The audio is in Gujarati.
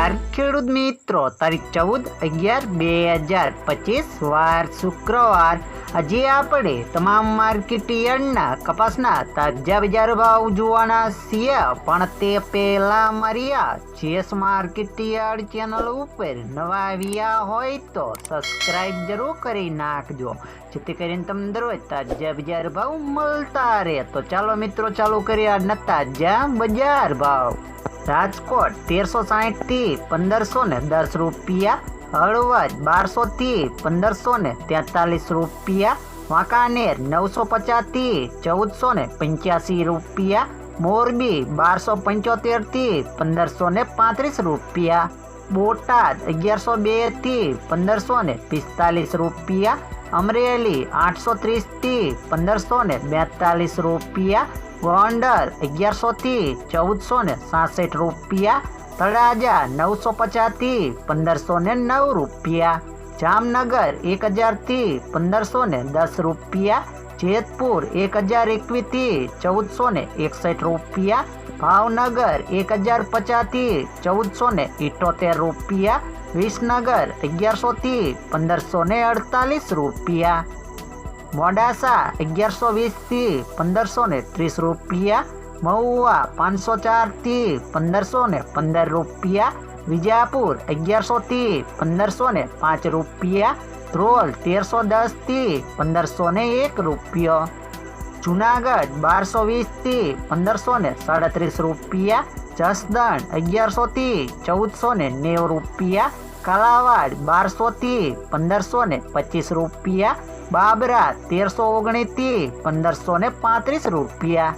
નમસ્કાર ખેડૂત મિત્રો, તારીખ 14/11/2025 વાર શુક્રવાર। આજે આપણે તમામ માર્કેટ યાર્ડના કપાસના તાજા બજાર ભાવ જોવાના છીએ, પણ તે પહેલા મારી આ જેસ માર્કેટ યાર્ડ ચેનલ ઉપર નવા આવ્યા હોય તો સબસ્ક્રાઇબ જરૂર કરી નાખજો, જેથી કરીને તમને દરરોજ તાજા બજાર ભાવ મળતા રહે। તો ચાલો મિત્રો, ચાલુ કરીએ આજના તાજા બજાર ભાવ। રાજકોટ 1360 થી 1510 રૂપિયા, હળવદ 1200 થી 1543 રૂપિયા, વાંકાનેર 950 થી 1485 રૂપિયા, મોરબી 1275 થી 1535 રૂપિયા, બોટાદ 1102 થી 1545 રૂપિયા, અમરેલી 830 થી 1542 રૂપિયા, ગોંડલ 1100 થી 1466 રૂપિયા, તળાજા 950 થી 1509 રૂપિયા, જામનગર 1000 થી 1510 રૂપિયા, જેતપુર 1021 થી 1461 રૂપિયા, ભાવનગર 1050 થી 1478 રૂપિયા, વિસનગર 1100 થી 1548 રૂપિયા, મોડાસા 1120 થી 1530 રૂપિયા, મહુવા 504 થી 1515 રૂપિયા, વિજાપુર 1100 થી 1505 રૂપિયા, ધ્રોલ 1310 થી 1501 રૂપિયો, જુનાગઢ 1220 થી 1537 રૂપિયા, જસદણ 1100 થી 1490 રૂપિયા, કાલાવાડ 1200 થી 1525 રૂપિયા, બાબરા 1319 થી 1535 રૂપિયા।